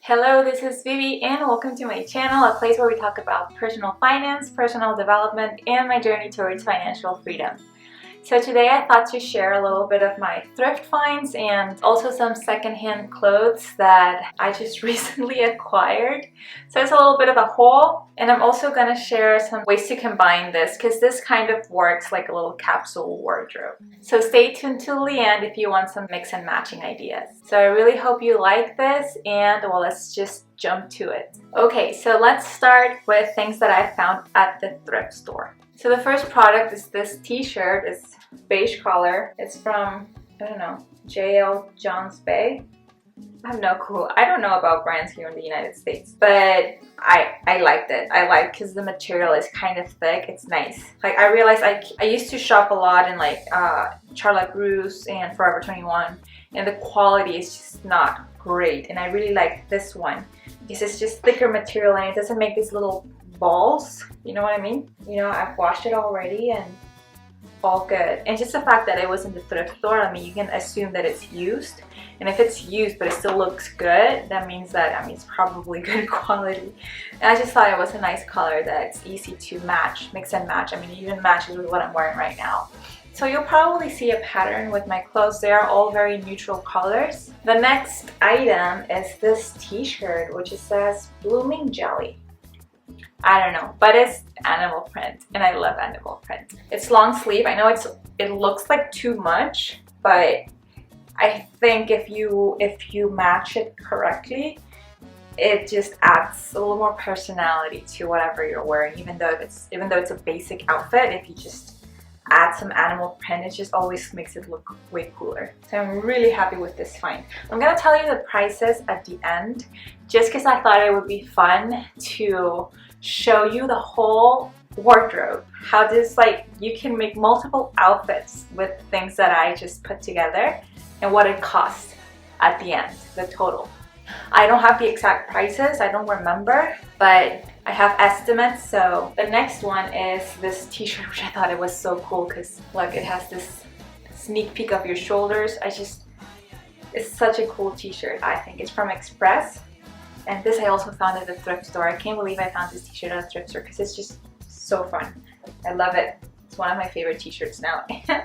Hello, this is Vivi and welcome to my channel, a place where we talk about personal finance, personal development, and my journey towards financial freedom. So today I thought to share a little bit of my thrift finds and also some secondhand clothes that I just recently acquired. So it's a little bit of a haul, and I'm also going to share some ways to combine this because this kind of works like a little capsule wardrobe. So stay tuned till the end if you want some mix and matching ideas. So I really hope you like this, and well, let's just jump to it. Okay, so let's start with things that I found at the thrift store. So the first product is this t-shirt. It's beige color. It's from, I don't know, JL Jones Bay. I have no clue. I don't know about brands here in the United States, but I liked it. I like because the material is kind of thick. It's nice. Like I realized I used to shop a lot in like Charlotte Russe and Forever 21, and the quality is just not great. And I really like this one because it's just thicker material and it doesn't make these little balls, you know what I mean? You know, I've washed it already and all good. And just the fact that it was in the thrift store, I mean, you can assume that it's used. And if it's used but it still looks good, that means that, it's probably good quality. And I just thought it was a nice color that's easy to match, mix and match. I mean, it even matches with what I'm wearing right now. So you'll probably see a pattern with my clothes. They are all very neutral colors. The next item is this t-shirt, which it says Blooming Jelly. I don't know, but it's animal print and I love animal print. It's long sleeve. I know it looks like too much, but I think if you match it correctly, it just adds a little more personality to whatever you're wearing. Even though it's a basic outfit, if you just add some animal print, it just always makes it look way cooler. So I'm really happy with this find. I'm gonna tell you the prices at the end, just because I thought it would be fun to show you the whole wardrobe, how this, like, you can make multiple outfits with things that I just put together and what it costs at the end, the total. I don't have the exact prices, I don't remember, but I have estimates. So the next one is this t-shirt, which I thought it was so cool because look, it has this sneak peek of your shoulders. It's such a cool t-shirt. I think it's from Express. And this I also found at the thrift store. I can't believe I found this t-shirt at a thrift store because it's just so fun. I love it. It's one of my favorite t-shirts now. And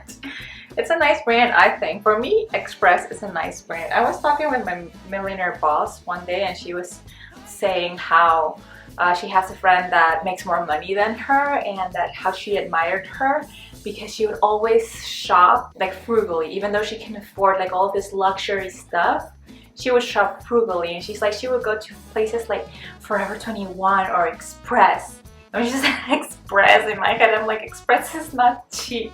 it's a nice brand, I think. For me, Express is a nice brand. I was talking with my millionaire boss one day and she was saying how she has a friend that makes more money than her, and that how she admired her because she would always shop like frugally, even though she can afford like all this luxury stuff. She would shop frugally, and she's like, she would go to places like Forever 21 or Express. I mean, she said Express. In my head, I'm like, Express is not cheap,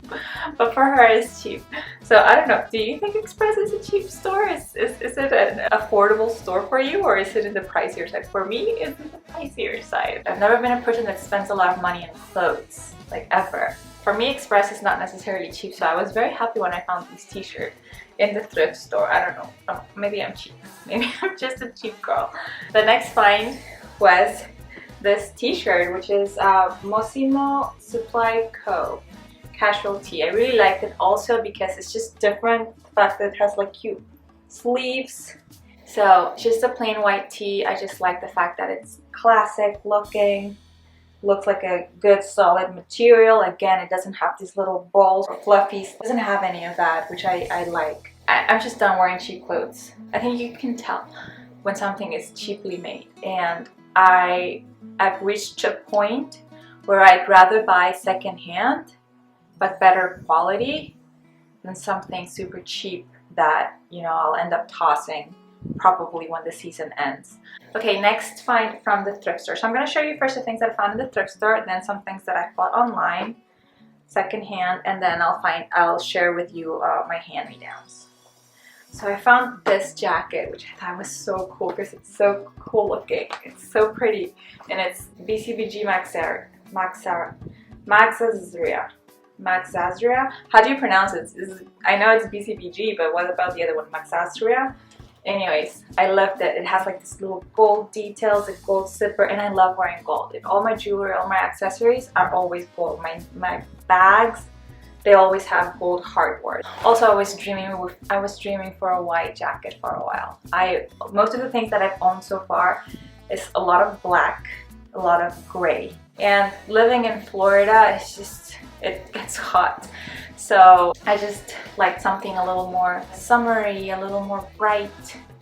but for her it's cheap. So I don't know, do you think Express is a cheap store? Is it an affordable store for you, or is it in the pricier side? For me, it's in the pricier side. I've never been a person that spends a lot of money on clothes, like ever. For me, Express is not necessarily cheap, so I was very happy when I found this t-shirt in the thrift store. I don't know, maybe I'm cheap. Maybe I'm just a cheap girl. The next find was this t-shirt, which is Mossimo Supply Co. Casual tee. I really liked it also because it's just different. The fact that it has like cute sleeves. So just a plain white tee. I just like the fact that it's classic looking. Looks like a good solid material. Again, it doesn't have these little balls or fluffies. It doesn't have any of that, which I like. I'm just done wearing cheap clothes. I think you can tell when something is cheaply made. And I've reached a point where I'd rather buy secondhand but better quality than something super cheap that, you know, I'll end up tossing probably when the season ends. Okay, next find from the thrift store. So I'm going to show you first the things that I found in the thrift store, then some things that I bought online, secondhand, and then I'll share with you my hand-me-downs. So I found this jacket, which I thought was so cool because it's so cool looking. It's so pretty, and it's BCBG Maxazria. How do you pronounce it? I know it's BCBG, but what about the other one, Maxazria? Anyways, I loved it. It has like this little gold details, a gold zipper, and I love wearing gold. And all my jewelry, all my accessories are always gold. My bags, they always have gold hardware. Also, I was dreaming for a white jacket for a while. Most of the things that I've owned so far is a lot of black, a lot of gray. And living in Florida, it gets hot. So I just like something a little more summery, a little more bright.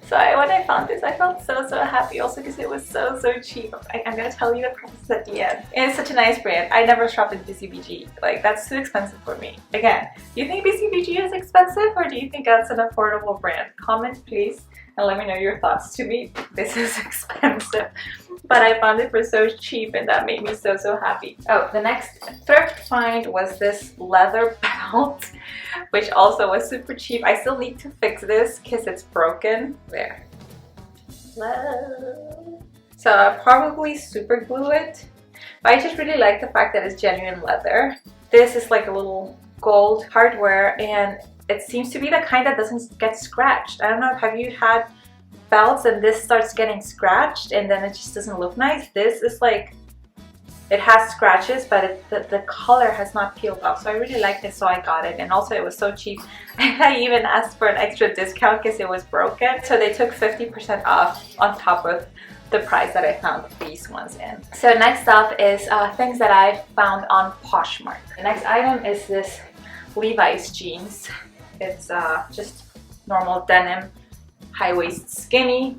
So when I found this, I felt so happy, also because it was so cheap. I'm gonna tell you the price at the end. And it's such a nice brand. I never shop at BCBG. Like, that's too expensive for me. Again, do you think BCBG is expensive, or do you think that's an affordable brand? Comment please and let me know your thoughts. To me, this is expensive, but I found it for so cheap, and that made me so happy. Oh, the next thrift find was this leather belt, which also was super cheap. I still need to fix this because it's broken. There. So I'll probably super glue it, but I just really like the fact that it's genuine leather. This is like a little gold hardware, and it seems to be the kind that doesn't get scratched. I don't know, have you had belts and this starts getting scratched and then it just doesn't look nice? This is like, it has scratches, but the color has not peeled off. So I really like this, so I got it. And also it was so cheap. I even asked for an extra discount because it was broken. So they took 50% off on top of the price that I found these ones in. So next up is things that I found on Poshmark. The next item is this Levi's jeans. It's just normal denim, high-waist skinny.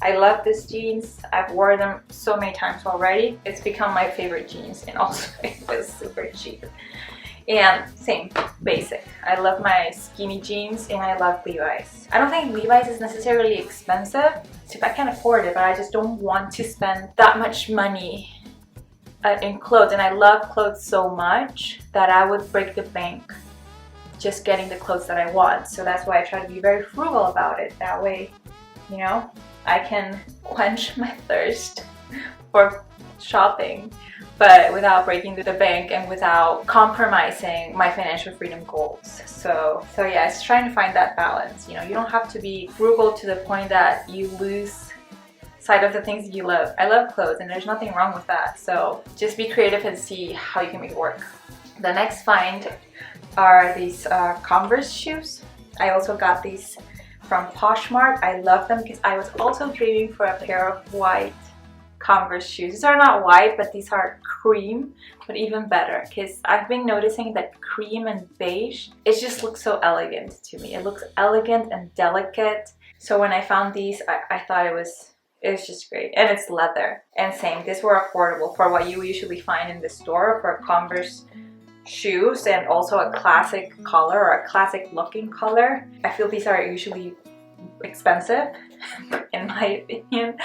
I love this jeans. I've worn them so many times already. It's become my favorite jeans, and also it was super cheap. And same, basic. I love my skinny jeans, and I love Levi's. I don't think Levi's is necessarily expensive. If I can afford it, but I just don't want to spend that much money in clothes. And I love clothes so much that I would break the bank just getting the clothes that I want. So that's why I try to be very frugal about it. That way, you know, I can quench my thirst for shopping, but without breaking the bank and without compromising my financial freedom goals. So yeah, it's trying to find that balance. You know, you don't have to be frugal to the point that you lose sight of the things you love. I love clothes, and there's nothing wrong with that. So just be creative and see how you can make it work. The next find are these Converse shoes. I also got these from Poshmark. I love them because I was also dreaming for a pair of white Converse shoes. These are not white, but these are cream, but even better because I've been noticing that cream and beige, it just looks so elegant to me. It looks elegant and delicate. So when I found these, I thought it was just great. And it's leather. And same, these were affordable for what you usually find in the store for Converse shoes, and also a classic color or a classic looking color. I feel these are usually expensive in my opinion.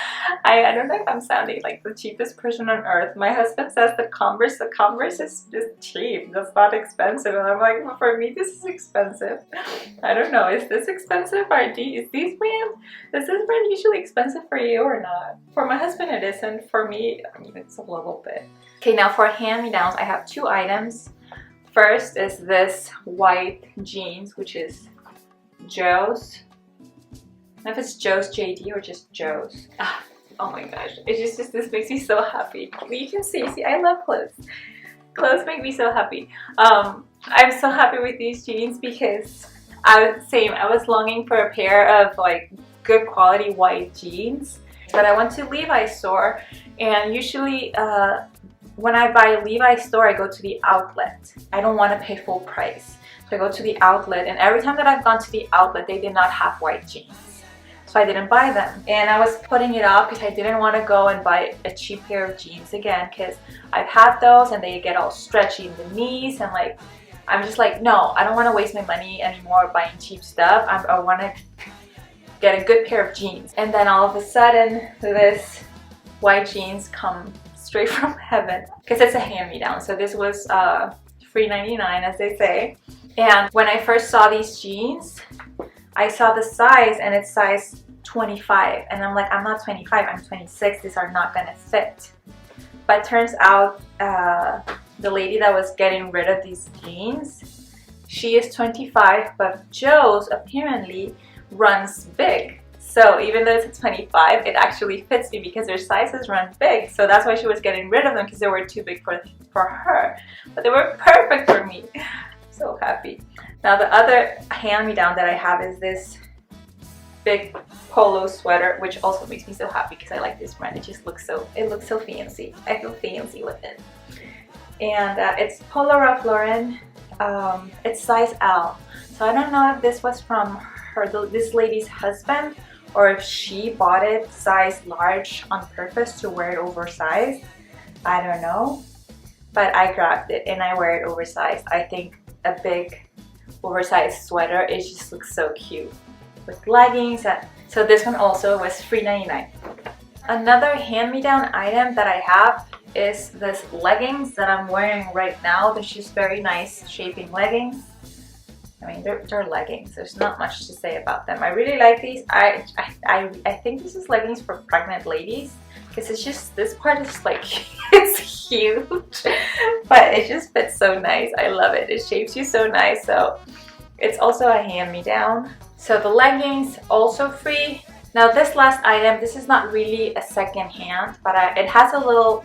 I don't know if I'm sounding like the cheapest person on earth. My husband says the Converse is just cheap, that's not expensive, and I'm like, well, for me this is expensive. I don't know, is this expensive? Is this brand usually expensive for you or not? For my husband it isn't. For me, I mean, it's a little bit. Okay, now for hand-me-downs, I have two items. First is this white jeans, which is Joe's. I don't know if it's Joe's JD or just Joe's. Oh my gosh, it's just this makes me so happy. You can see, I love clothes. Clothes make me so happy. I'm so happy with these jeans because I was longing for a pair of like good quality white jeans. But I went to Levi's store, and usually when I buy a Levi's store, I go to the outlet. I don't want to pay full price. So I go to the outlet, and every time that I've gone to the outlet, they did not have white jeans. So I didn't buy them. And I was putting it off because I didn't want to go and buy a cheap pair of jeans again, because I've had those and they get all stretchy in the knees, and like, I'm just like, no, I don't want to waste my money anymore buying cheap stuff. I want to get a good pair of jeans. And then all of a sudden, this white jeans come straight from heaven, because it's a hand-me-down. So this was $3.99, as they say. And when I first saw these jeans, I saw the size, and it's size 25, and I'm like, I'm not 25, I'm 26, these are not gonna fit. But turns out the lady that was getting rid of these jeans, she is 25, but Joe's apparently runs big. So even though it's a 25, it actually fits me because their sizes run big. So that's why she was getting rid of them, because they were too big for her. But they were perfect for me. So happy. Now the other hand-me-down that I have is this big polo sweater, which also makes me so happy because I like this brand. It just looks so fancy. I feel fancy with it. And it's Polo Ralph Lauren. It's size L. So I don't know if this was from this lady's husband, or if she bought it size large on purpose to wear it oversized. I don't know, but I grabbed it and I wear it oversized. I think a big oversized sweater, it just looks so cute with leggings. So this one also was $3.99. Another hand-me-down item that I have is this leggings that I'm wearing right now. They're just very nice shaping leggings. I mean, they're leggings. There's not much to say about them. I really like these. I think this is leggings for pregnant ladies because it's just, this part is like, it's huge, but it just fits so nice. I love it. It shapes you so nice. So it's also a hand-me-down. So the leggings also free. Now this last item, this is not really a second-hand, but it has a little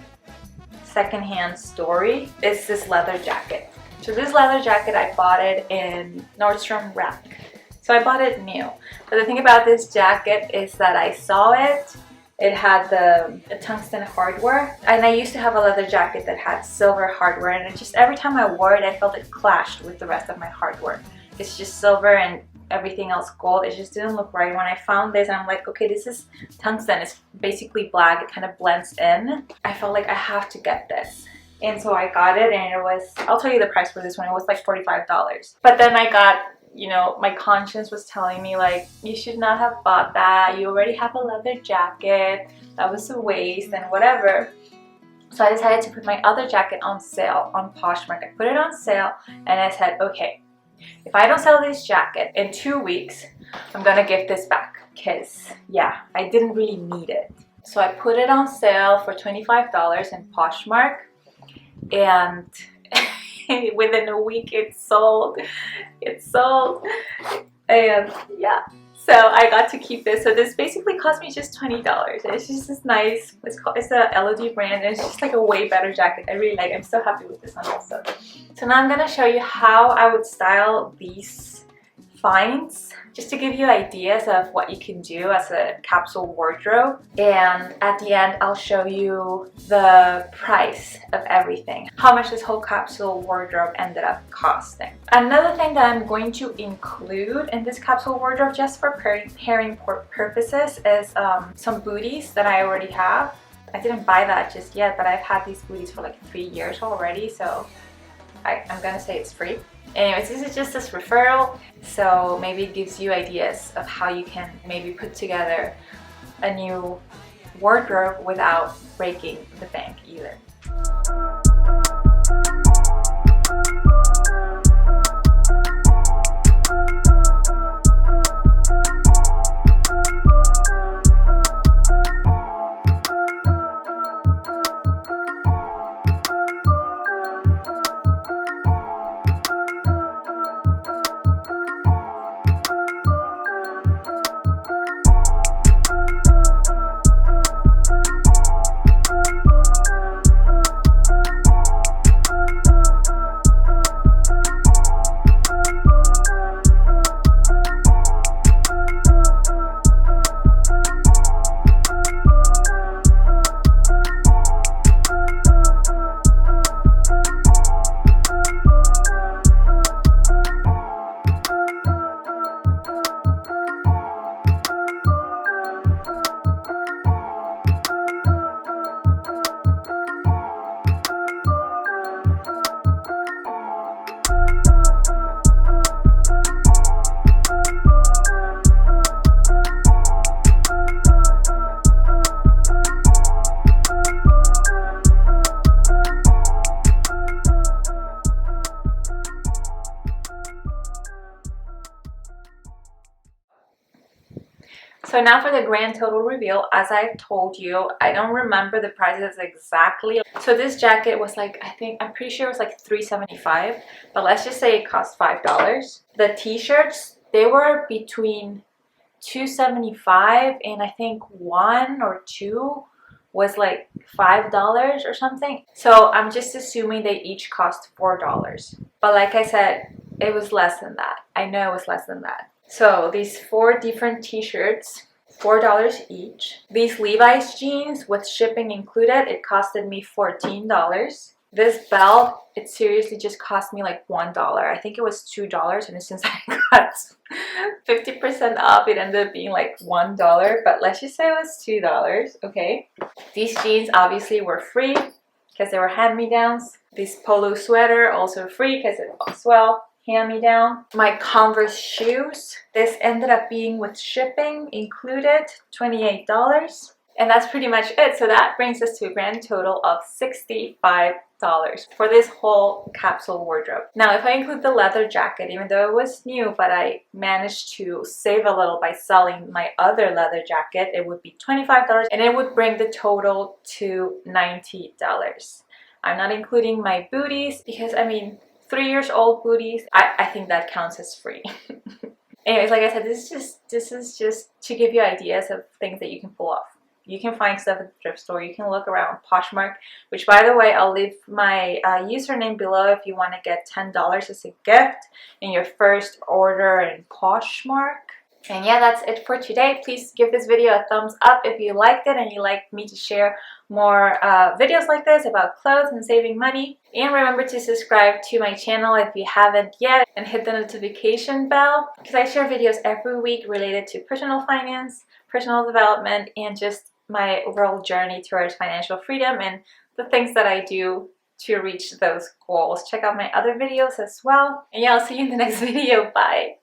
second-hand story. It's this leather jacket. So this leather jacket, I bought it in Nordstrom Rack. So I bought it new. But the thing about this jacket is that I saw it. It had the tungsten hardware. And I used to have a leather jacket that had silver hardware. And it just, every time I wore it, I felt it clashed with the rest of my hardware. It's just silver and everything else gold. It just didn't look right. When I found this, I'm like, okay, this is tungsten. It's basically black. It kind of blends in. I felt like I have to get this. And so I got it, and it was, I'll tell you the price for this one, it was like $45. But then I got, you know, my conscience was telling me like, you should not have bought that. You already have a leather jacket. That was a waste and whatever. So I decided to put my other jacket on sale on Poshmark. I put it on sale and I said, okay, if I don't sell this jacket in 2 weeks, I'm gonna give this back because, yeah, I didn't really need it. So I put it on sale for $25 in Poshmark. And within a week it sold. And yeah, so I got to keep this. So this basically cost me just $20. It's just this nice, it's a LOD brand, and it's just like a way better jacket. I really like it. I'm so happy with this one also. So now I'm gonna show you how I would style these finds, just to give you ideas of what you can do as a capsule wardrobe. And at the end, I'll show you the price of everything, how much this whole capsule wardrobe ended up costing. Another thing that I'm going to include in this capsule wardrobe, just for pairing purposes, is some booties that I already have. I didn't buy that just yet, but I've had these booties for like 3 years already, so I'm gonna say it's free. Anyways, this is just this referral, so maybe it gives you ideas of how you can maybe put together a new wardrobe without breaking the bank either. So now for the grand total reveal. As I've told you, I don't remember the prices exactly. So this jacket was like, I'm pretty sure it was like $3.75, but let's just say it cost $5. The t-shirts, they were between $2.75 and I think 1 or 2 was like $5 or something. So I'm just assuming they each cost $4. But like I said, it was less than that. I know it was less than that. So these 4 different t-shirts, $4 each. These Levi's jeans with shipping included, it costed me $14. This belt, it seriously just cost me like $1. I think it was $2, and since I got 50% off, it ended up being like $1, but let's just say it was $2, okay? These jeans obviously were free because they were hand-me-downs. This polo sweater also free because it was as well hand-me-down. My Converse shoes, this ended up being with shipping included, $28. And that's pretty much it. So that brings us to a grand total of $65 for this whole capsule wardrobe. Now, if I include the leather jacket, even though it was new, but I managed to save a little by selling my other leather jacket, it would be $25, and it would bring the total to $90. I'm not including my booties because, I mean, 3 years old booties, I think that counts as free. Anyways, like I said, this is just to give you ideas of things that you can pull off. You can find stuff at the thrift store. You can look around Poshmark, which, by the way, I'll leave my username below if you want to get $10 as a gift in your first order in Poshmark. And yeah, that's it for today. Please give this video a thumbs up if you liked it and you like me to share more videos like this about clothes and saving money. And remember to subscribe to my channel if you haven't yet, and hit the notification bell because I share videos every week related to personal finance, personal development, and just my overall journey towards financial freedom and the things that I do to reach those goals. Check out my other videos as well. And yeah, I'll see you in the next video. Bye!